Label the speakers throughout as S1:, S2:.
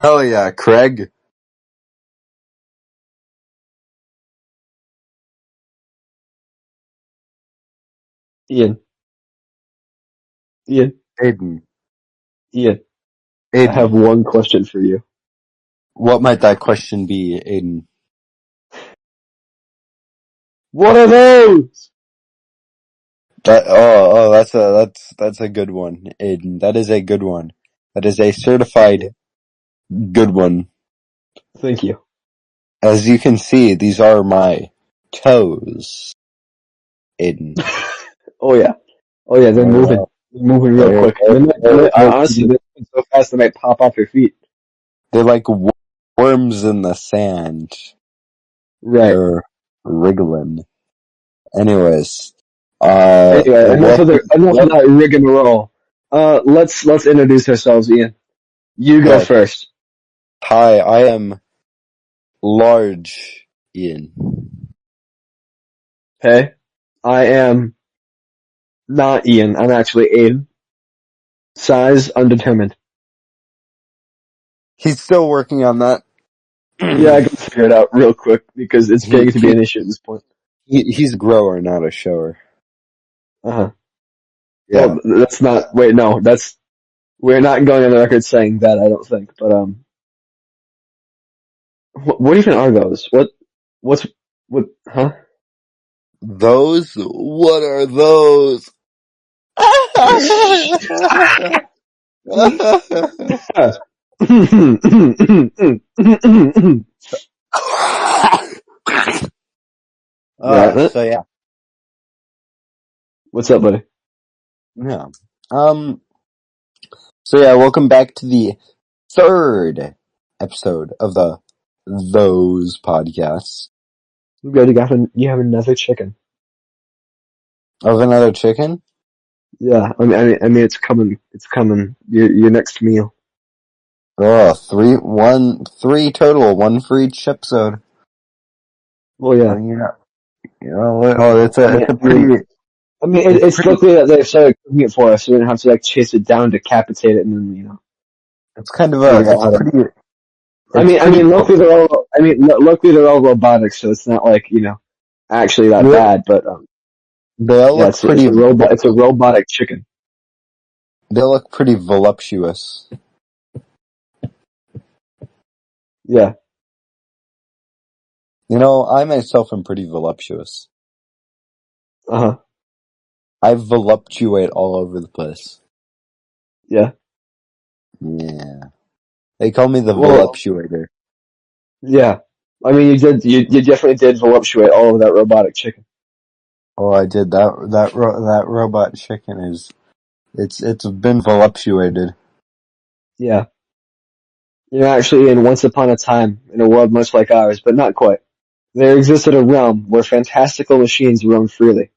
S1: Hell yeah, Craig.
S2: Ian, Ian,
S1: Aiden.
S2: Ian, I have
S1: Aiden.
S2: one question for you.
S1: What might that question be, Aiden?
S2: What are those?
S1: That's a good one, Aiden. That is a good one. That is a certified good one.
S2: Thank you.
S1: As you can see, these are my toes, Aiden.
S2: Oh yeah, they're moving. They're moving real quick. Honestly, they're moving so fast they might pop off your feet.
S1: They're like worms in the sand.
S2: Right.
S1: They're wriggling. Anyways,
S2: Anyway, enough of
S1: welcome.
S2: that rigmarole. Let's introduce ourselves, Ian. You go
S1: Okay.
S2: first.
S1: Hi, I am large Ian.
S2: Okay. I am not Ian. I'm actually Aiden. Size undetermined.
S1: He's still working on that.
S2: Yeah, I can figure it out real quick because it's
S1: he,
S2: getting to be
S1: he,
S2: an issue at this point.
S1: he's a grower, not a shower.
S2: Uh huh.
S1: Yeah.
S2: Well, that's not. Wait, no, that's. We're not going on the record saying that. I don't think. But what even are those? What's what? Huh?
S1: Those? What are those?
S2: Got it.
S1: So yeah.
S2: What's up, buddy?
S1: Yeah. So yeah, welcome back to the third episode of the Those Podcasts.
S2: You have another chicken.
S1: Of another chicken?
S2: Yeah, I mean, it's coming. It's coming. Your next meal.
S1: Oh, three total, one for each episode.
S2: Well, yeah.
S1: It's a pretty,
S2: It's luckily that they started cooking it for us, so we didn't have to like chase it down, decapitate it, and then
S1: it's kind of
S2: figure out
S1: it's
S2: how to.
S1: pretty,
S2: Luckily they're all robotic, so it's not like actually that bad. But
S1: they all
S2: yeah,
S1: look pretty,
S2: it's a robot. It's a robotic chicken.
S1: they look pretty voluptuous.
S2: Yeah.
S1: I myself am pretty voluptuous.
S2: Uh huh.
S1: I voluptuate all over the place.
S2: Yeah.
S1: Yeah. They call me the
S2: Well,
S1: voluptuator.
S2: yeah. I mean, you definitely did voluptuate all of that robotic chicken.
S1: Oh, I did that robot chicken it's been voluptuated.
S2: Yeah. You're actually in Once Upon a Time in a world much like ours, but not quite. There existed a realm where fantastical machines roamed freely.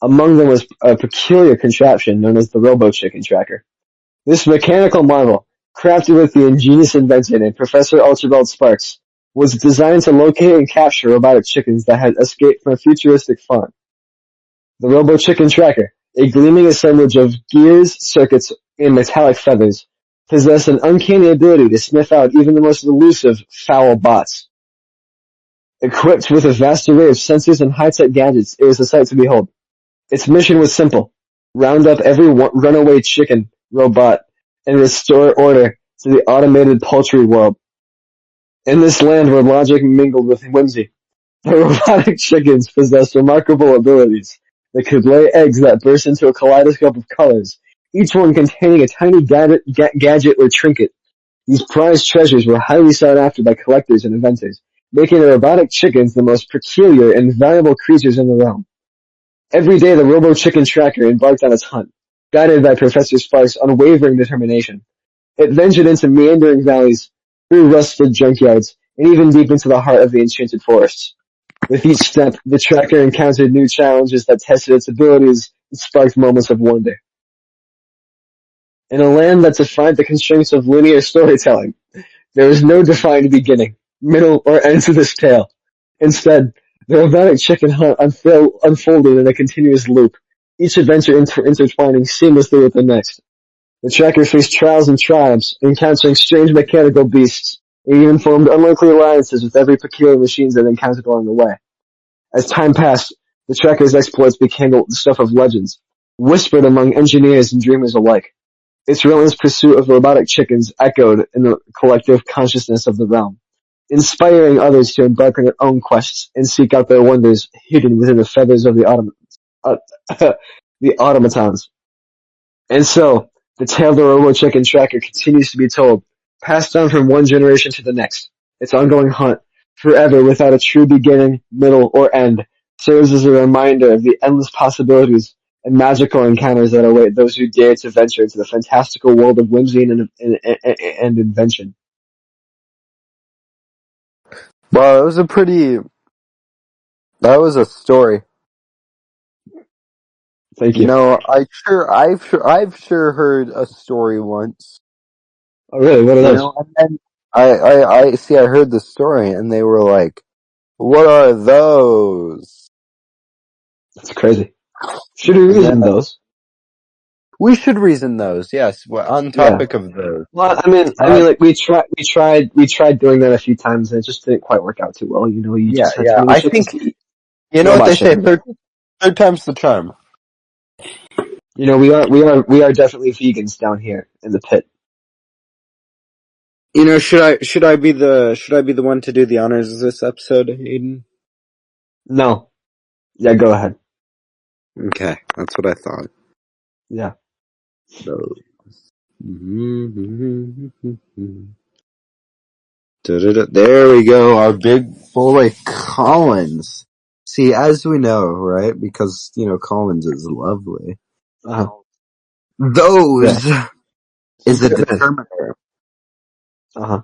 S2: Among them was a peculiar contraption known as the Robo Chicken Tracker. This mechanical marvel, crafted with the ingenious inventor named Professor Archibald Sparks, was designed to locate and capture robotic chickens that had escaped from a futuristic farm. The Robo Chicken Tracker, a gleaming assemblage of gears, circuits, and metallic feathers, possessed an uncanny ability to sniff out even the most elusive foul bots. Equipped with a vast array of sensors and high-tech gadgets, it was a sight to behold. Its mission was simple: round up every runaway chicken robot and restore order to the automated poultry world. In this land where logic mingled with whimsy, the robotic chickens possessed remarkable abilities. They could lay eggs that burst into a kaleidoscope of colors, each one containing a tiny gadget or trinket. These prized treasures were highly sought after by collectors and inventors, making the robotic chickens the most peculiar and valuable creatures in the realm. Every day the Robo Chicken Tracker embarked on its hunt, guided by Professor Sparks' unwavering determination. It ventured into meandering valleys, through rusted junkyards, and even deep into the heart of the enchanted forests. With each step, the tracker encountered new challenges that tested its abilities and sparked moments of wonder. In a land that defied the constraints of linear storytelling, there is no defined beginning, middle, or end to this tale. Instead, the robotic chicken hunt unfolded in a continuous loop, each adventure intertwining seamlessly with the next. The tracker faced trials and triumphs, encountering strange mechanical beasts, and even formed unlikely alliances with every peculiar machines that it encountered along the way. As time passed, the tracker's exploits became the stuff of legends, whispered among engineers and dreamers alike. Its relentless pursuit of robotic chickens echoed in the collective consciousness of the realm, inspiring others to embark on their own quests and seek out their wonders hidden within the feathers of uh, the automatons. And so, the tale of the Robo Chicken Tracker continues to be told, passed on from one generation to the next. Its ongoing hunt, forever without a true beginning, middle, or end, serves as a reminder of the endless possibilities and magical encounters that await those who dare to venture into the fantastical world of whimsy and invention.
S1: Well, that was a story.
S2: Thank
S1: You
S2: you.
S1: know, I've sure heard a story once.
S2: Oh, really? What are
S1: You
S2: those?
S1: know, and then I see, I heard the story and they were like, what are those?
S2: That's crazy. Should we
S1: And
S2: reason
S1: then
S2: those?
S1: we should reason those, yes, on
S2: Yeah.
S1: topic of those.
S2: Well, I mean,
S1: Uh,
S2: like we tried doing that a few times, and it just didn't quite work out too well. You know, you
S1: yeah,
S2: just had too
S1: yeah,
S2: many
S1: I
S2: chickens
S1: think,
S2: to eat.
S1: you know what
S2: Robot
S1: they say,
S2: chickens.
S1: third time's the charm.
S2: You know, we are definitely vegans down here in the pit.
S1: You know, should I be the one to do the honors of this episode, Aiden?
S2: No. Yeah, go ahead.
S1: Okay, that's what I thought.
S2: Yeah.
S1: So, there we go, our big boy Collins. See, as we know, right, because, you know, Collins is lovely.
S2: Uh-huh. Yeah.
S1: Those is a
S2: There it is.
S1: determiner.
S2: Uh-huh.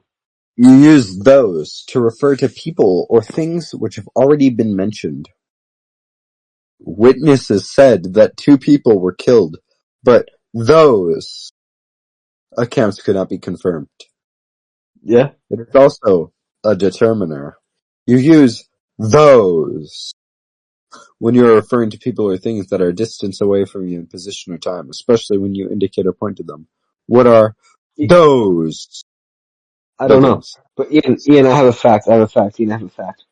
S1: You use those to refer to people or things which have already been mentioned. Witnesses said that 2 people were killed, but those accounts could not be confirmed.
S2: Yeah.
S1: It is also a determiner. You use those when you are referring to people or things that are a distance away from you in position or time, especially when you indicate or point to them. What are those?
S2: I don't know.
S1: Buildings.
S2: But Ian, I have a fact. Ian, I have a fact.
S1: You have a fact?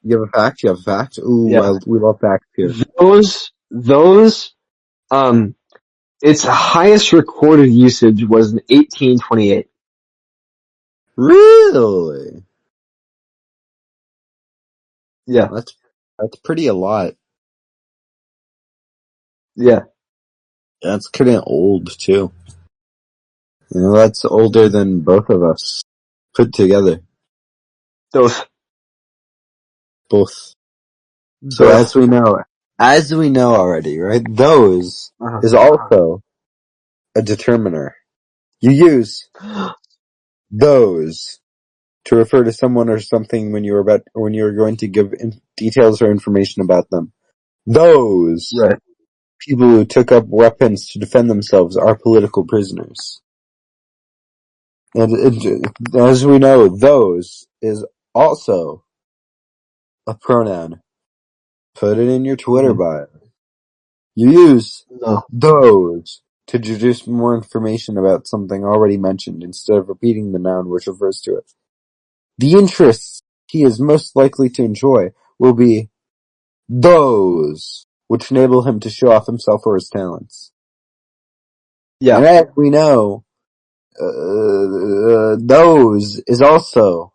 S1: You have a fact?
S2: Yeah.
S1: Ooh, we love facts here.
S2: Those, its highest recorded usage was in 1828.
S1: Really?
S2: Yeah.
S1: That's pretty a lot.
S2: Yeah.
S1: That's kinda old, too. You know, that's older than both of us put together.
S2: Those.
S1: Both. So
S2: Those.
S1: as we know already, right, those
S2: Uh-huh.
S1: is also a determiner. You use those to refer to someone or something when you're going to give details or information about them. Those
S2: Right.
S1: people who took up weapons to defend themselves are political prisoners. And as we know, those is also a pronoun. Put it in your Twitter bio. You use
S2: No.
S1: those to introduce more information about something already mentioned instead of repeating the noun which refers to it. The interests he is most likely to enjoy will be those which enable him to show off himself or his talents.
S2: Yeah.
S1: And as we know, those is also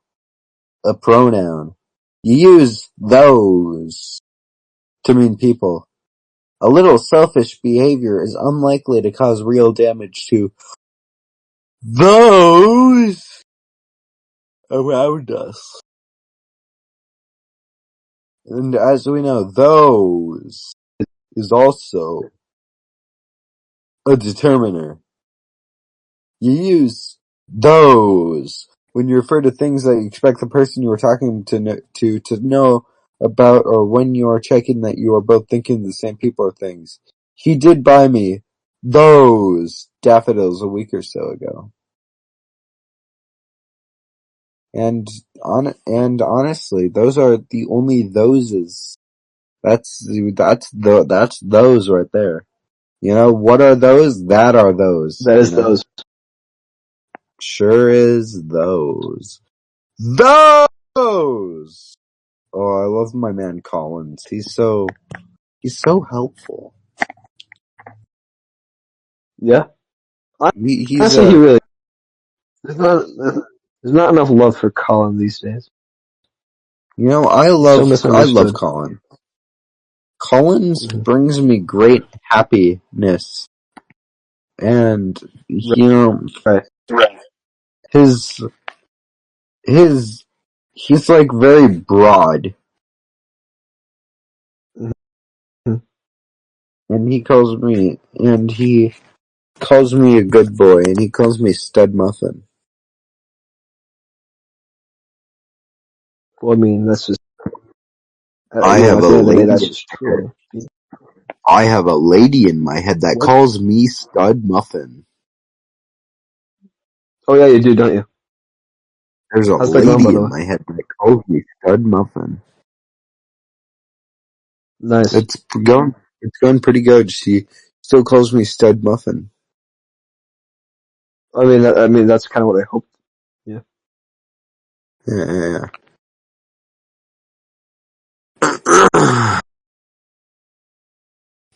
S1: a pronoun. You use those to mean people. A little selfish behavior is unlikely to cause real damage to those around us. And as we know, those is also a determiner. You use those when you refer to things that you expect the person you are talking to know about, or when you are checking that you are both thinking of the same people or things. He did buy me those daffodils a week or so ago. And honestly, those are the only thoses. That's those right there. You know, what are those? That are those,
S2: That
S1: you
S2: is
S1: know?
S2: those.
S1: Sure is those. Those! Oh, I love my man Collins. He's so helpful.
S2: Yeah.
S1: He's
S2: Honestly, he really, there's not enough love for Colin these days.
S1: you know,
S2: He's so
S1: I love
S2: misunderstood.
S1: Colin. Collins
S2: Mhm.
S1: brings me great happiness. And, you know,
S2: Right.
S1: his, he's like very broad.
S2: Mhm.
S1: And he calls me a good boy, and he calls me Stud Muffin.
S2: Well, I mean, that's just,
S1: I have
S2: at
S1: a
S2: the end of the day,
S1: lady
S2: that's
S1: in
S2: just
S1: my head.
S2: true.
S1: I have a lady in my head that
S2: What?
S1: calls me Stud Muffin.
S2: Oh yeah, you do, don't you?
S1: There's a
S2: How's that going, by
S1: lady
S2: the
S1: in
S2: way?
S1: my head that calls me Stud Muffin.
S2: Nice.
S1: It's going pretty good. She still calls me Stud Muffin.
S2: I mean, that's kind of what I hoped. Yeah.
S1: Yeah. Yeah.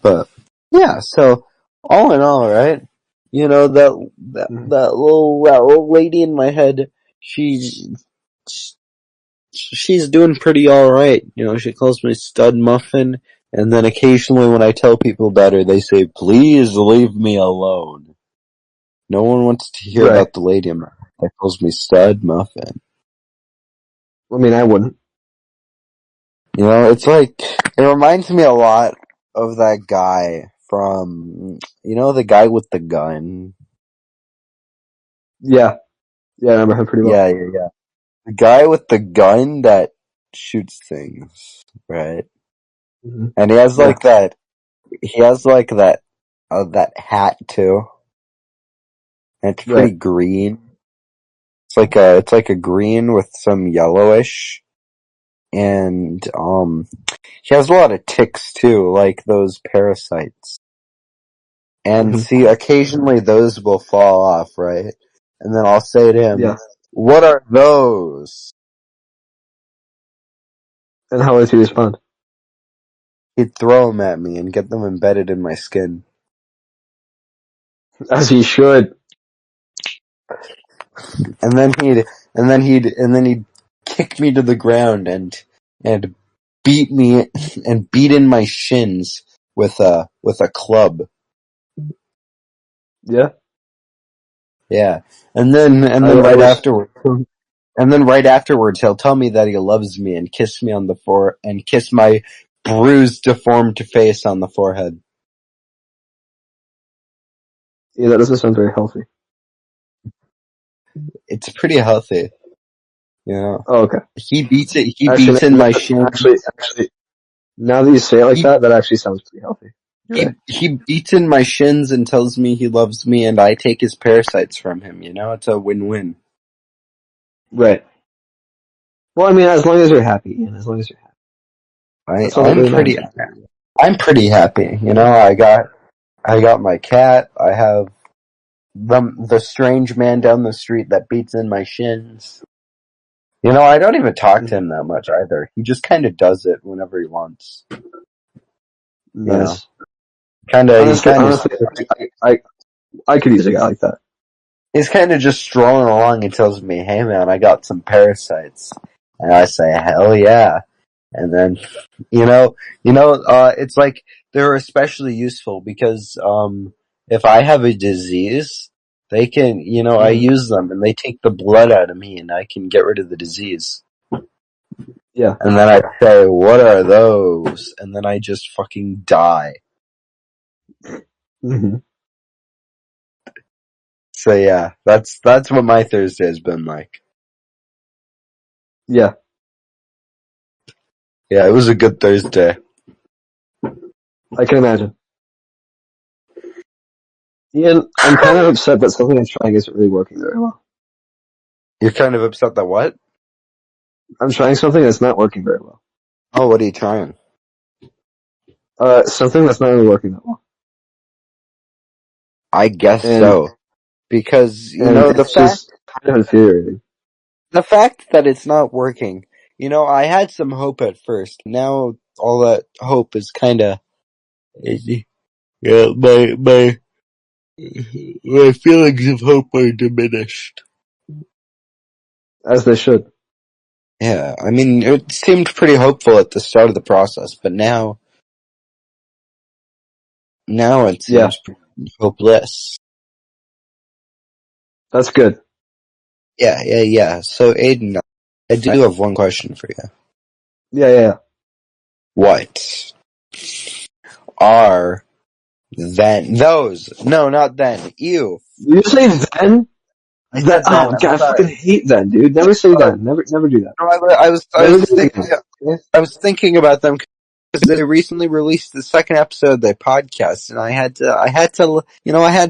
S1: But yeah, so all in all, right? You know
S2: Mhm.
S1: that little lady in my head. She's doing pretty all right. You know, she calls me Stud Muffin, and then occasionally when I tell people about her, they say, "Please leave me alone." No one wants to hear
S2: Right.
S1: about the lady in my head that calls me Stud Muffin.
S2: I mean, I wouldn't.
S1: You know, it's like it reminds me a lot of that guy from the guy with the gun.
S2: Yeah. Yeah, I remember him pretty well.
S1: Yeah. The guy with the gun that shoots things, right?
S2: Hmm.
S1: And he has
S2: Yeah.
S1: like that. He has like that hat too. And it's pretty
S2: Right.
S1: green. It's like a green with some yellowish. And he has a lot of ticks too, like those parasites. And
S2: Hmm.
S1: see, occasionally those will fall off, right? And then I'll say to him,
S2: Yeah.
S1: "What are those?"
S2: And how does he respond?
S1: He'd throw them at me and get them embedded in my skin.
S2: As he should.
S1: And then he'd kick me to the ground and beat me and beat in my shins with a club.
S2: Yeah.
S1: Yeah.
S2: I wish.
S1: And then right afterwards he'll tell me that he loves me and kiss me on the and kiss my bruised, deformed face on the forehead.
S2: Yeah, that doesn't sound very healthy.
S1: It's pretty healthy, you know.
S2: Oh, okay.
S1: He
S2: Actually,
S1: beats in my shins.
S2: now that you say it like
S1: He,
S2: that actually sounds pretty healthy. You're right.
S1: he beats in my shins and tells me he loves me and I take his parasites from him, you know? It's a win-win.
S2: Right. Well, I mean, as long as you're happy, and as long as you're happy,
S1: I,
S2: that's all that
S1: I'm
S2: really
S1: pretty,
S2: matters.
S1: I'm pretty happy, you know? I got my cat. I have the strange man down the street that beats in my shins. You know, I don't even talk to
S2: Mhm.
S1: him that much either. He just kind of does it whenever he wants. You know,
S2: Nice.
S1: he kind of,
S2: Honestly, I could use a guy like that.
S1: he's kind of just strolling along and tells me, "Hey man, I got some parasites," and I say, "Hell yeah!" And then, it's like they're especially useful because if I have a disease, they can, I
S2: Hmm.
S1: use them and they take the blood out of me and I can get rid of the disease.
S2: Yeah.
S1: And then I say, "What are those?" And then I just fucking die.
S2: Hmm.
S1: So yeah, that's what my Thursday has been like.
S2: Yeah.
S1: Yeah, it was a good Thursday.
S2: I can imagine. Ian, I'm kind of upset that something I'm trying isn't really working very well.
S1: You're kind of upset that what?
S2: I'm trying something that's not working very well.
S1: Oh, what are you trying?
S2: Something that's not really working that well.
S1: I guess
S2: And,
S1: so. Because,
S2: and
S1: the
S2: it's
S1: fact
S2: just, kind of infuriating.
S1: The fact that it's not working, I had some hope at first. Now all that hope is kind of, my feelings of hope are diminished.
S2: As they should.
S1: Yeah, I mean, it seemed pretty hopeful at the start of the process, but now it
S2: Yeah,
S1: seems pretty hopeless.
S2: that's good.
S1: Yeah. So, Aiden, I do have one question for you.
S2: Yeah.
S1: What are those? No, not then. Ew.
S2: Did you say then?
S1: I
S2: That,
S1: said
S2: oh
S1: then.
S2: my
S1: I'm
S2: god, I fucking
S1: sorry.
S2: hate then, dude. Never say then. Never do that.
S1: No, I
S2: Never
S1: was
S2: do it
S1: thinking,
S2: again. Okay?
S1: I was thinking about them because they recently released the second episode of their podcast, and I had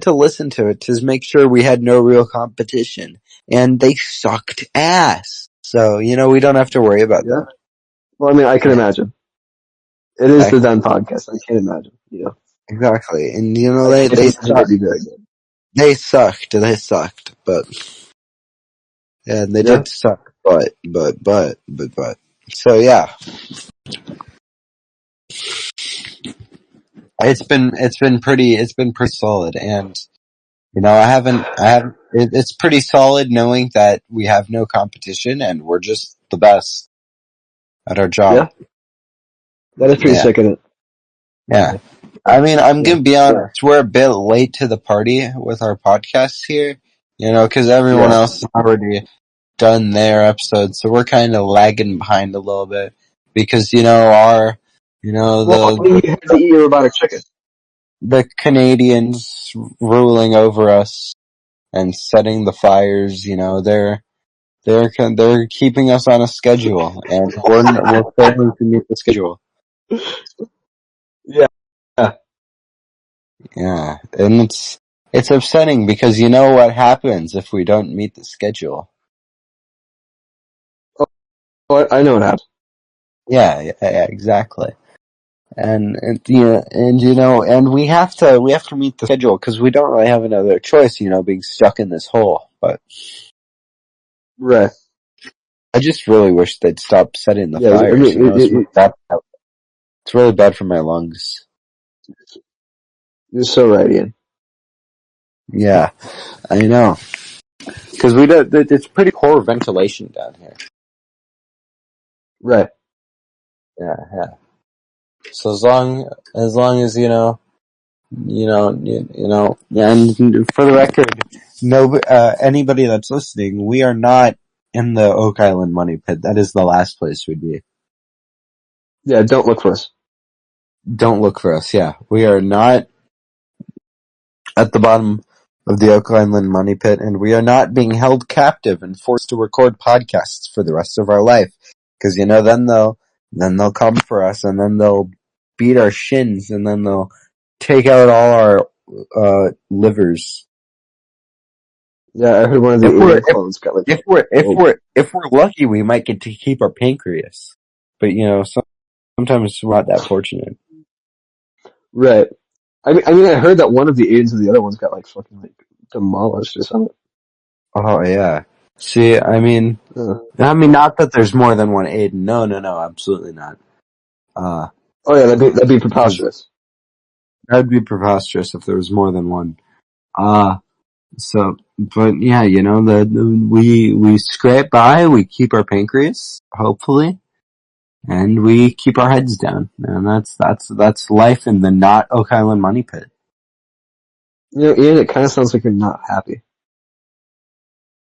S1: to listen to it to make sure we had no real competition, and they sucked ass. So, we don't have to worry about
S2: Yeah?
S1: them.
S2: Well, I mean, I can
S1: Yeah,
S2: imagine. It is the
S1: exactly.
S2: Done podcast. I can't imagine.
S1: Exactly. And,
S2: I can't
S1: they
S2: imagine it'd
S1: sucked.
S2: be very good.
S1: They sucked, but, yeah, they
S2: Yeah?
S1: did suck, but. So, yeah. It's been pretty solid, and it's pretty solid knowing that we have no competition and we're just the best at our job.
S2: Yeah? That is pretty
S1: Yeah,
S2: sick, isn't it?
S1: yeah. I mean, I'm
S2: Yeah.
S1: gonna be honest, we're a bit late to the party with our podcast here, cause everyone
S2: Yeah.
S1: else has already done their episodes, so we're kind of lagging behind a little bit because,
S2: Well, I mean, you have to eat your robotic chicken.
S1: the Canadians ruling over us and setting the fires, they're keeping us on a schedule, and we're failing to meet the schedule.
S2: Yeah. Yeah.
S1: Yeah, and it's upsetting because you know what happens if we don't meet the schedule.
S2: Oh, I know what happened.
S1: Yeah, exactly. And and we have to meet the schedule because we don't really have another choice, being stuck in this hole. But
S2: Right.
S1: I just really wish they'd stop setting the
S2: Yeah, I
S1: fires.
S2: mean,
S1: It's really bad for my lungs.
S2: you're so right, Ian.
S1: Yeah, I know. Because we don't. It's pretty poor ventilation down here.
S2: Right.
S1: Yeah. So as long as and for the record, no, anybody that's listening, we are not in the Oak Island money pit. That is the last place we'd be.
S2: Yeah, don't look for us.
S1: Don't look for us. Yeah, we are not at the bottom of the Oak Island money pit, and we are not being held captive and forced to record podcasts for the rest of our life. Because then they'll come for us, and then they'll beat our shins, and then they'll take out all our livers.
S2: Yeah, I heard one of the
S1: If we're
S2: alien clones got like,
S1: if we're lucky, we might get to keep our pancreas. But sometimes we're not that fortunate.
S2: right. I heard that one of the aliens of the other ones got like fucking like demolished or something.
S1: Oh yeah. See,
S2: Uh,
S1: not that there's more than one Aiden. No, absolutely not.
S2: oh yeah, that'd be
S1: Because
S2: preposterous.
S1: that would be preposterous if there was more than one. But yeah, we scrape by, we keep our pancreas, hopefully, and we keep our heads down. And that's life in the not Oak Island money pit.
S2: Ian, it kind of sounds like you're not happy.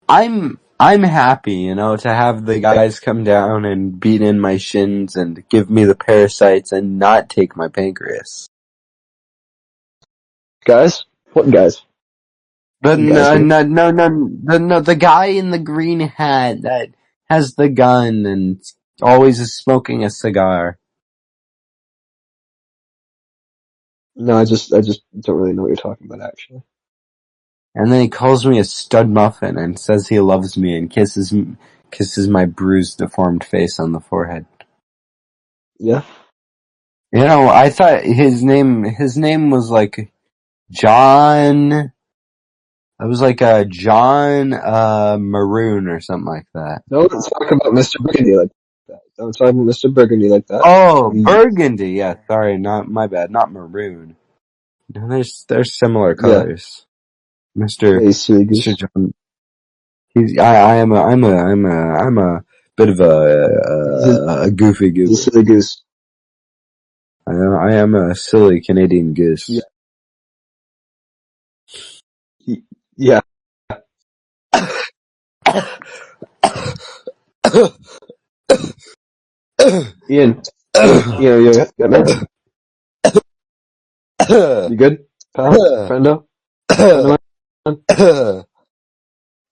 S1: I'm happy, to have the guys come down and beat in my shins and give me the parasites and not take my pancreas.
S2: Guys? What guys?
S1: But
S2: What guys, man?
S1: the guy in the green hat that has the gun and always is smoking a cigar.
S2: No, I just don't really know what you're talking about, actually.
S1: And then he calls me a stud muffin and says he loves me and kisses my bruised, deformed face on the forehead.
S2: Yeah?
S1: I thought his name was like John, It was like John Maroon or something like that.
S2: Don't talk about Mr. Burgundy like that. Don't talk about Mr. Burgundy like that.
S1: Oh, burgundy. Yeah, sorry, not my bad. Not maroon. No, there's similar
S2: Yeah.
S1: colors. Mr.
S2: Yeah, silly
S1: Mr.
S2: goose.
S1: John. I'm a bit of a goofy
S2: He's a
S1: goober.
S2: silly goose.
S1: I am a silly Canadian goose.
S2: Yeah. Ian, you got meds? You good, pal? Friendo? Friendo man?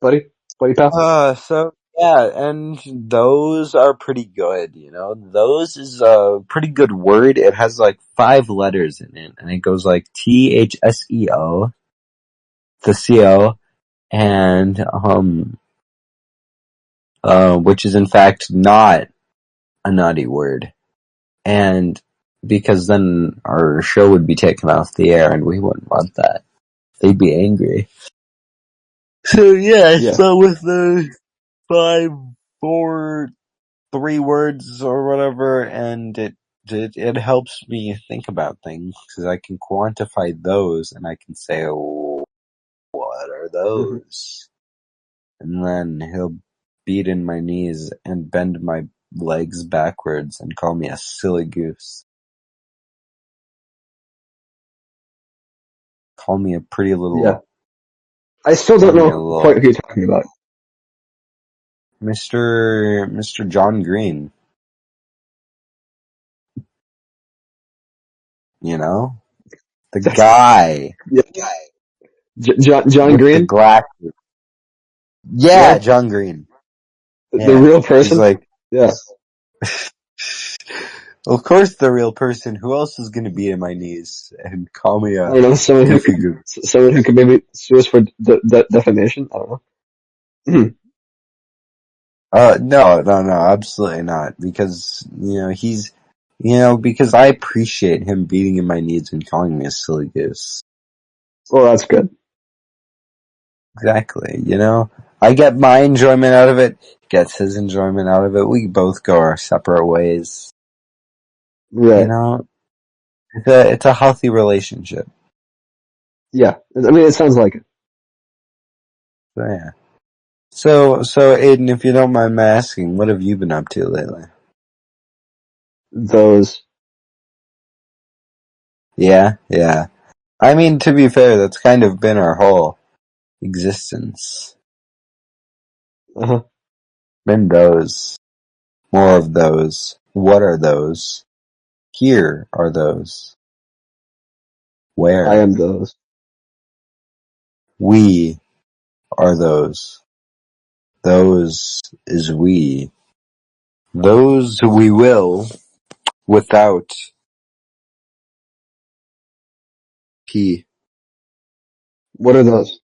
S2: Buddy? Buddy pal?
S1: So yeah, and those are pretty good, Those is a pretty good word. It has like 5 letters in it, and it goes like THSEO, the CO, and which is in fact not a naughty word. And because then our show would be taken off the air, and we wouldn't want that. They'd be angry. So yeah, so with the 5, 4, 3 words or whatever, and it helps me think about things because I can quantify those, and I can say, oh, what are those? And then he'll beat in my knees and bend my legs backwards and call me a silly goose. Call me a pretty little.
S2: Yeah. I still don't know quite who you're talking about.
S1: Mr. John Green. The guy.
S2: Yeah. John
S1: with
S2: Green?
S1: the glasses. Yeah, John Green.
S2: The real person?
S1: He's like,
S2: yeah.
S1: Of course the real person. Who else is going to be in my knees and call me a
S2: I don't know, someone who could maybe sue us for defamation? I don't know.
S1: No, absolutely not. Because, because I appreciate him beating in my knees and calling me a silly goose.
S2: Well, that's good.
S1: Exactly, I get my enjoyment out of it, he gets his enjoyment out of it, we both go our separate ways.
S2: Right.
S1: It's a healthy relationship.
S2: Yeah, I mean, it sounds like it.
S1: So, yeah. So Aiden, if you don't mind me asking, what have you been up to lately?
S2: Those.
S1: Yeah. I mean, to be fair, that's kind of been our whole existence.
S2: Uh-huh.
S1: Been those. More of those. What are those? Here are those. Where?
S2: I am those.
S1: We are those. Those is we. Those we will without P.
S2: What are those?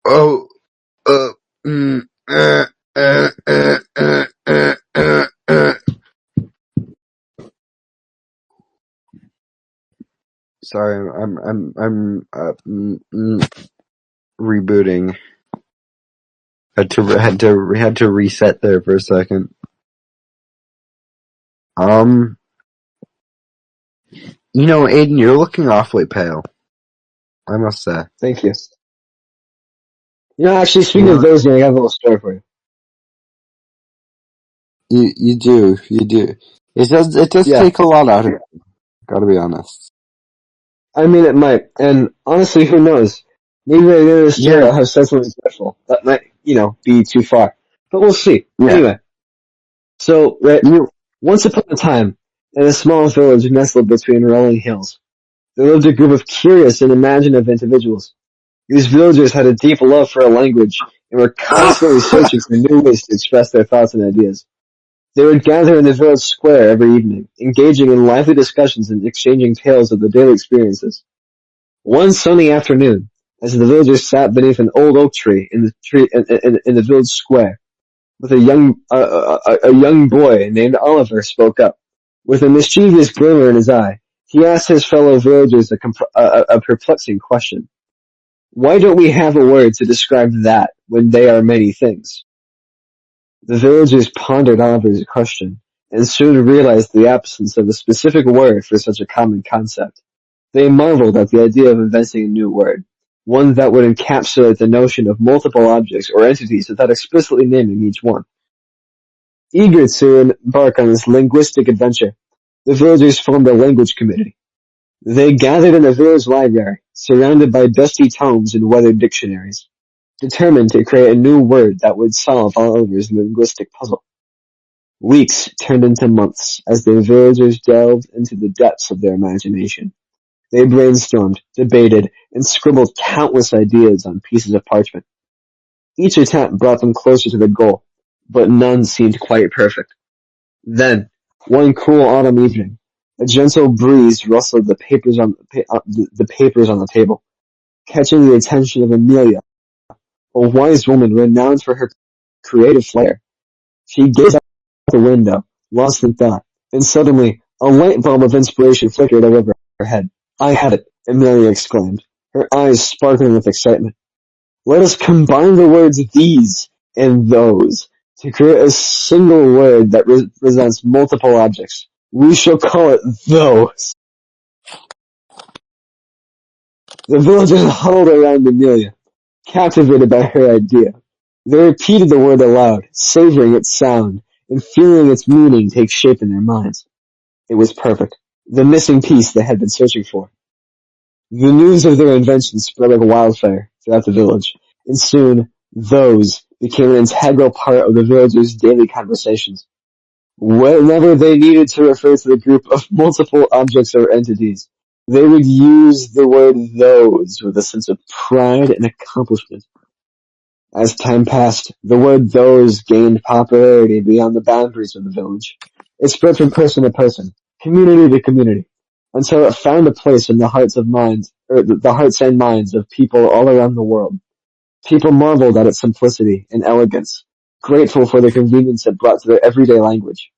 S1: Oh, Sorry, I'm rebooting. Had to reset there for a second. Aiden, you're looking awfully pale. I must say.
S2: Thank you. Actually, speaking of those, I have a little story for you.
S1: You do. It does take a lot out of it. Gotta be honest.
S2: I mean, it might. And honestly, who knows? Maybe at the end of the story I'll have said something special. That might, be too far. But we'll see. Yeah. Anyway. So, once upon a time, in a small village nestled between rolling hills, there lived a group of curious and imaginative individuals. These villagers had a deep love for a language and were constantly searching for new ways to express their thoughts and ideas. They would gather in the village square every evening, engaging in lively discussions and exchanging tales of their daily experiences. One sunny afternoon, as the villagers sat beneath an old oak tree in the village square. With a young boy named Oliver spoke up. With a mischievous glimmer in his eye, he asked his fellow villagers a perplexing question. Why don't we have a word to describe that when they are many things? The villagers pondered Oliver's question, and soon realized the absence of a specific word for such a common concept. They marveled at the idea of inventing a new word, one that would encapsulate the notion of multiple objects or entities without explicitly naming each one. Eager to embark on this linguistic adventure, the villagers formed a language committee. They gathered in the village library, surrounded by dusty tomes and weathered dictionaries, determined to create a new word that would solve Oliver's linguistic puzzle. Weeks turned into months as the villagers delved into the depths of their imagination. They brainstormed, debated, and scribbled countless ideas on pieces of parchment. Each attempt brought them closer to the goal, but none seemed quite perfect. Then, one cool autumn evening, a gentle breeze rustled the papers on the table, catching the attention of Amelia, a wise woman renowned for her creative flair. She gazed out the window, lost in thought, and suddenly a light bulb of inspiration flickered over her head. I have it, Amelia exclaimed, her eyes sparkling with excitement. Let us combine the words these and those to create a single word that represents multiple objects. We shall call it those. The villagers huddled around Amelia, captivated by her idea. They repeated the word aloud, savoring its sound, and feeling its meaning take shape in their minds. It was perfect, the missing piece they had been searching for. The news of their invention spread like wildfire throughout the village, and soon those became an integral part of the villagers' daily conversations. Whenever they needed to refer to the group of multiple objects or entities, they would use the word those with a sense of pride and accomplishment. As time passed, the word those gained popularity beyond the boundaries of the village. It spread from person to person, community to community, until it found a place in the hearts and minds of people all around the world. People marveled at its simplicity and elegance, grateful for the convenience it brought to their everyday language.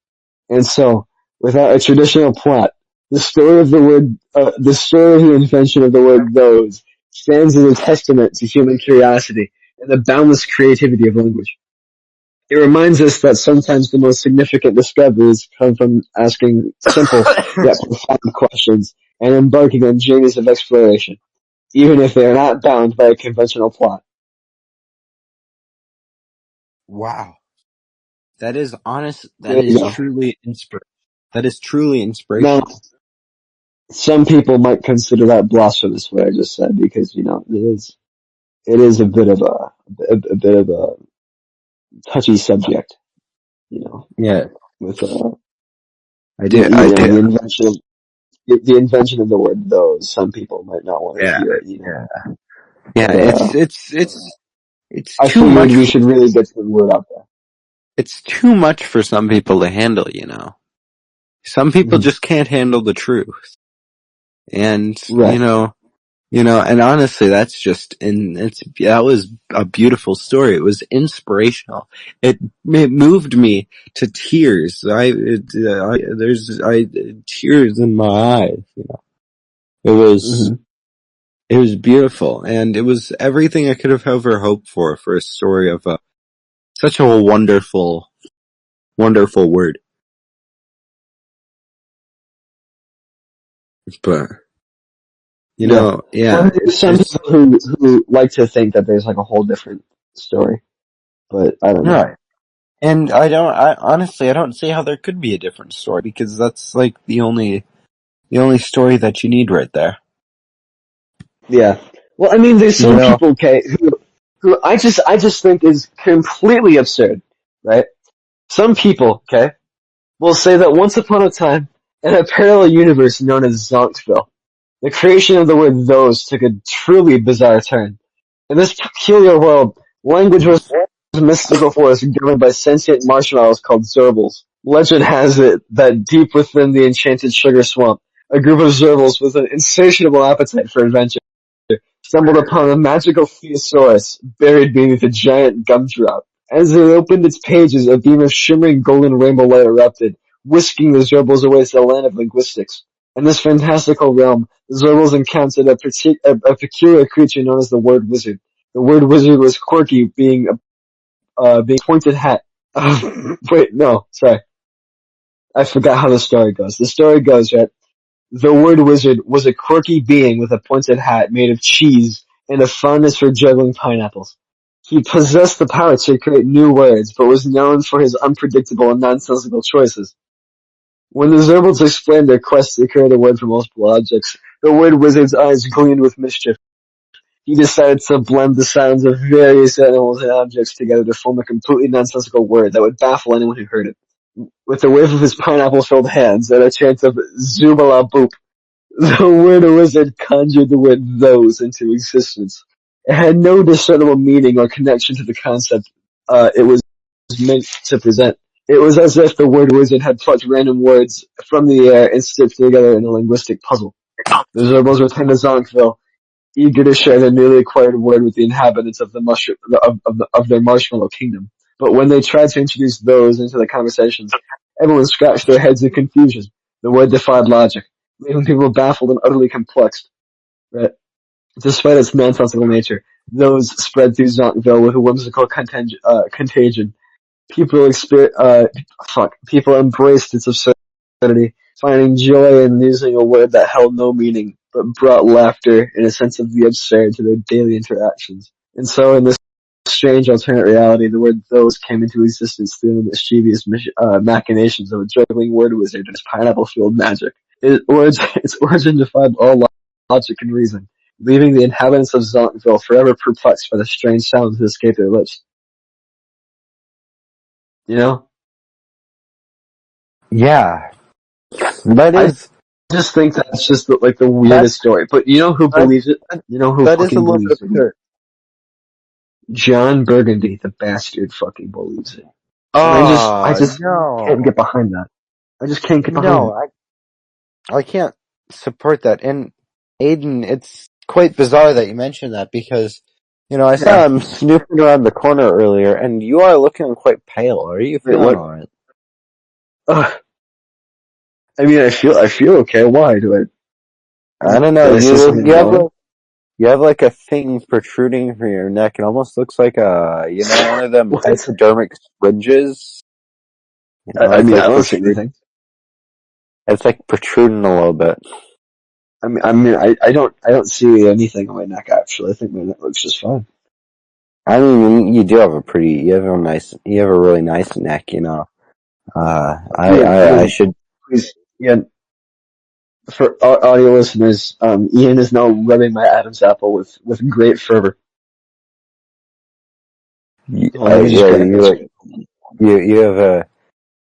S2: And so, without a traditional plot, the story of the invention of the word those stands as a testament to human curiosity and the boundless creativity of language. It reminds us that sometimes the most significant discoveries come from asking simple yet profound questions and embarking on journeys of exploration, even if they are not bound by a conventional plot.
S1: Wow. That is honest.
S2: There you go.
S1: That is truly
S2: Now,
S1: inspirational.
S2: some people might consider that blasphemous what I just said because, it is a bit of a touchy subject,
S1: Yeah,
S2: with,
S1: I do. I do.
S2: the invention of the word those. Some people might not want to
S1: Yeah,
S2: hear it,
S1: yeah, yeah.
S2: but,
S1: It's
S2: I
S1: too
S2: figured
S1: much.
S2: we should really get the word out there.
S1: It's too much for some people to handle. Some people
S2: Mhm.
S1: just can't handle the truth, and
S2: Right.
S1: and honestly, that was a beautiful story. It was inspirational. It moved me to tears. There's tears in my eyes. It was,
S2: Mhm.
S1: it was beautiful, and it was everything I could have ever hoped for a story of such a wonderful, wonderful word. But,
S2: Yeah.
S1: yeah,
S2: Well, there's some
S1: it's,
S2: people who like to think that there's like a whole different story, but I don't know.
S1: right. And honestly, I don't see how there could be a different story because that's like the only story that you need right there.
S2: Yeah. Well, I mean, there's
S1: You
S2: some
S1: know?
S2: people, okay, who I just think is completely absurd, right? Some people, okay, will say that once upon a time, in a parallel universe known as Zonkville, the creation of the word those took a truly bizarre turn. In this peculiar world, language was a mystical force governed by sentient marshmallows called Zerbles. Legend has it that deep within the enchanted sugar swamp, a group of Zerbles with an insatiable appetite for adventure stumbled upon a magical thesaurus buried beneath a giant gumdrop. As it opened its pages, a beam of shimmering golden rainbow light erupted, whisking the Zerbals away to the land of linguistics. In this fantastical realm, the Zerbals encountered a peculiar creature known as the Word Wizard. The Word Wizard was quirky, being a pointed hat. Wait, no, sorry. I forgot how the story goes. The story goes that the Word Wizard was a quirky being with a pointed hat made of cheese and a fondness for juggling pineapples. He possessed the power to create new words, but was known for his unpredictable and nonsensical choices. When the Zerbals explained their quest to create a word for multiple objects, the Word Wizard's eyes gleamed with mischief. He decided to blend the sounds of various animals and objects together to form a completely nonsensical word that would baffle anyone who heard it. With a wave of his pineapple-filled hands and a chant of Zubala Boop, the Word Wizard conjured the word "those" into existence. It had no discernible meaning or connection to the concept it was meant to present. It was as if the Word Wizard had plucked random words from the air and stitched them together in a linguistic puzzle. The Zerbals returned to Zonkville, eager to share their newly acquired word with the inhabitants of their marshmallow kingdom. But when they tried to introduce those into the conversations, everyone scratched their heads in confusion. The word defied logic, leaving people baffled and utterly perplexed. Right? Despite its nonsensical nature, those spread through Zonkville with a whimsical contagion. People embraced its absurdity, finding joy in using a word that held no meaning, but brought laughter and a sense of the absurd to their daily interactions. And so in this strange alternate reality, the word "those" came into existence through the mischievous machinations of a juggling word wizard and his pineapple-fueled magic. Its origin defied all logic and reason, leaving the inhabitants of Zonkville forever perplexed by the strange sounds that escaped their lips. You know?
S1: Yeah, that
S2: I
S1: is
S2: just think that's just the
S1: that
S2: weirdest story. But you know who
S1: that
S2: believes it? You know who
S1: that is a
S2: fucking
S1: little bit
S2: believes it?
S1: absurd.
S2: John Burgundy, the bastard, fucking believes it. And I
S1: Oh
S2: just can't
S1: no,
S2: get behind that. I just can't get behind
S1: no,
S2: it.
S1: I can't support that. And Aiden, it's quite bizarre that you mentioned that because, I saw
S2: Yeah.
S1: him snooping around the corner earlier, and you are looking quite pale. Are you
S2: Wait,
S1: feeling
S2: what?
S1: alright?
S2: I mean, I feel okay. Why do
S1: I don't know.
S2: did I say
S1: You
S2: something
S1: you have
S2: wrong?
S1: like you have like a thing protruding from your neck. It almost looks like one of them
S2: What?
S1: hypodermic syringes.
S2: I
S1: It's
S2: mean, I
S1: like
S2: don't see anything.
S1: it's like protruding a little bit.
S2: I don't see anything on my neck actually. I think my neck looks just fine.
S1: I mean, you do have you have a really nice neck. I
S2: Ian,
S1: should.
S2: please, Ian, for audio listeners, Ian is now rubbing my Adam's apple with great fervor. Hold on, let me just
S1: Yeah,
S2: grab this.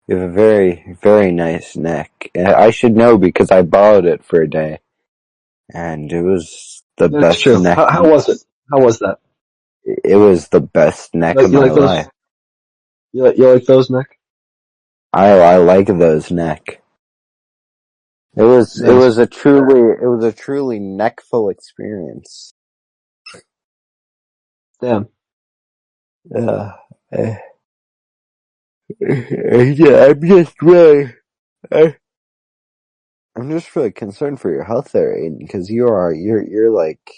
S1: you have a very, very nice neck. I should know because I borrowed it for a day, and it was the
S2: That's
S1: best
S2: true.
S1: neck.
S2: How was it? How was that?
S1: It was the best neck of
S2: You
S1: my
S2: like those?
S1: life.
S2: You like those, Nick?
S1: I like those neck. It
S2: Nice.
S1: was a truly neckful experience.
S2: Damn.
S1: Uh, uh, yeah, I, I'm just really concerned for your health there, Aiden, because you're like,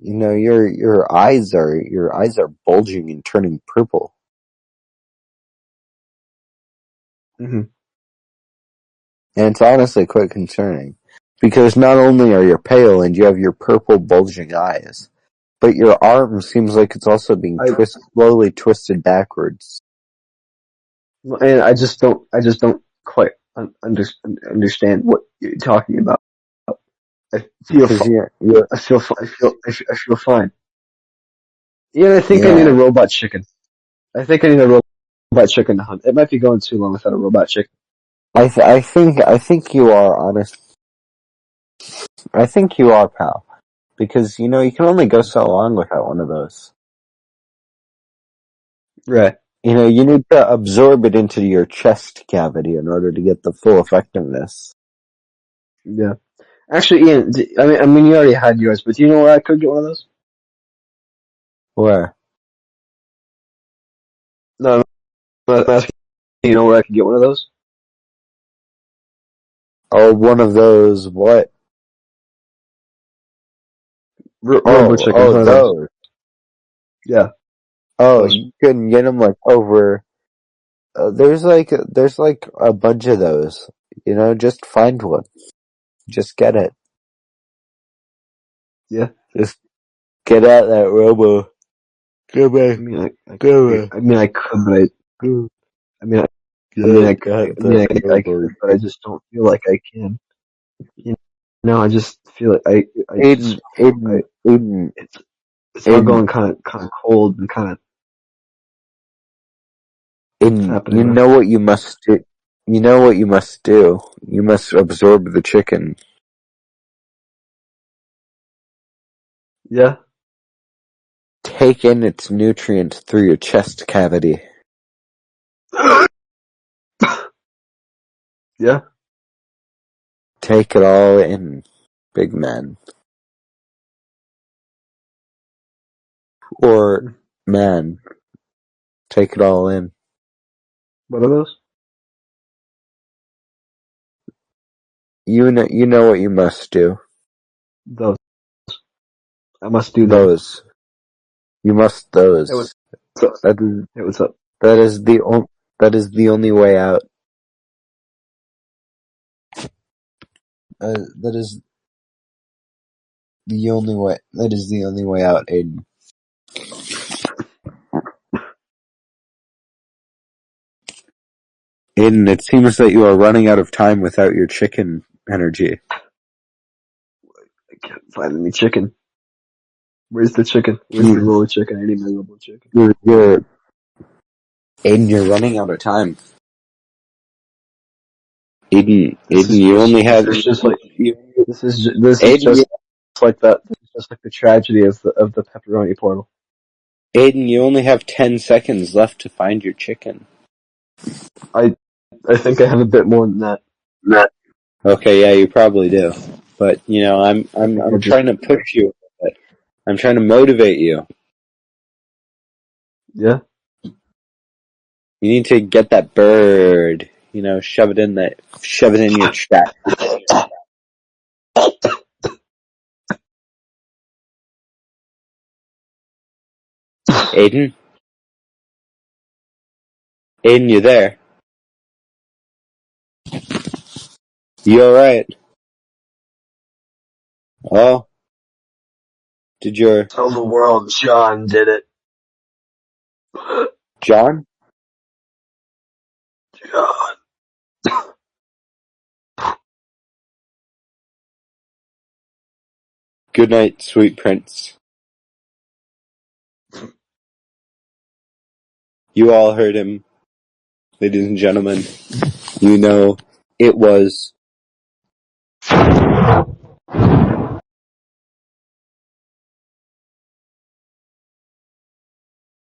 S1: your eyes are bulging and turning purple.
S2: Hmm.
S1: And it's honestly quite concerning. Because not only are you pale and you have your purple bulging eyes, but your arm seems like it's also being
S2: I
S1: slowly twisted backwards.
S2: and I just don't quite understand what you're talking about. I feel
S1: Because
S2: fi-
S1: you're,
S2: I feel fine. Yeah, I think I need a
S1: yeah.
S2: robot chicken. I think I need a robot chicken to hunt. It might be going too long without a robot chicken.
S1: I think you are honest. I think you are, pal. Because, you can only go so long without one of those.
S2: Right.
S1: You need to absorb it into your chest cavity in order to get the full effectiveness.
S2: Yeah. Actually, Ian, I mean, you already had yours, but do you know where I could get one of those?
S1: Where?
S2: No, I'm asking. Do you know where I could get one of those?
S1: Oh, one of those, what?
S2: Robo chickens, one of those.
S1: Those.
S2: Yeah,
S1: Oh,
S2: those.
S1: you can get them like over. There's like a bunch of those. Just find one. Just get it.
S2: Yeah.
S1: Just get out that robo. Come
S2: I
S1: on,
S2: mean,
S1: come on,
S2: I could, but
S1: come.
S2: I mean,
S1: Get out that
S2: I
S1: robo.
S2: could, but I just don't feel like I can. You know, I just feel like I just,
S1: Aiden, Aiden, Aiden,
S2: it's, it's all
S1: Aiden,
S2: going kind of cold and kind of
S1: Aiden,
S2: happening
S1: you
S2: now.
S1: know what you must do. You know what you must do. You must absorb the chicken.
S2: Yeah.
S1: Take in its nutrients through your chest cavity.
S2: Yeah.
S1: Take it all in, big man. Or, man, take it all in.
S2: What are those?
S1: You know what you must do.
S2: Those. I must do those.
S1: Those. You must
S2: Hey, what's
S1: those.
S2: up?
S1: That is,
S2: Hey, what's up?
S1: that is the only way out. That is the only way. That is the only way out, Aiden. Aiden, it seems that you are running out of time without your chicken energy.
S2: I can't find any chicken. Where's the chicken? Where's the
S1: You,
S2: roller chicken? I need my robo chicken.
S1: you're, Aiden, you're running out of time. Aiden, you only have,
S2: This is just like,
S1: you,
S2: this is
S1: Aiden,
S2: just like that. This is just like the tragedy of the pepperoni portal.
S1: Aiden, you only have 10 seconds left to find your chicken.
S2: I think I have a bit more than that.
S1: Okay, yeah, you probably do. But,
S2: I think I
S1: I'm
S2: just,
S1: trying to push you. I'm trying to motivate you.
S2: yeah.
S1: You need to get that bird. Shove it in your chat. Aiden? Aiden, you there? You alright? Oh, did your,
S2: Tell the world John did it.
S1: John?
S2: John.
S1: Good night, sweet prince. You all heard him, ladies and gentlemen. It was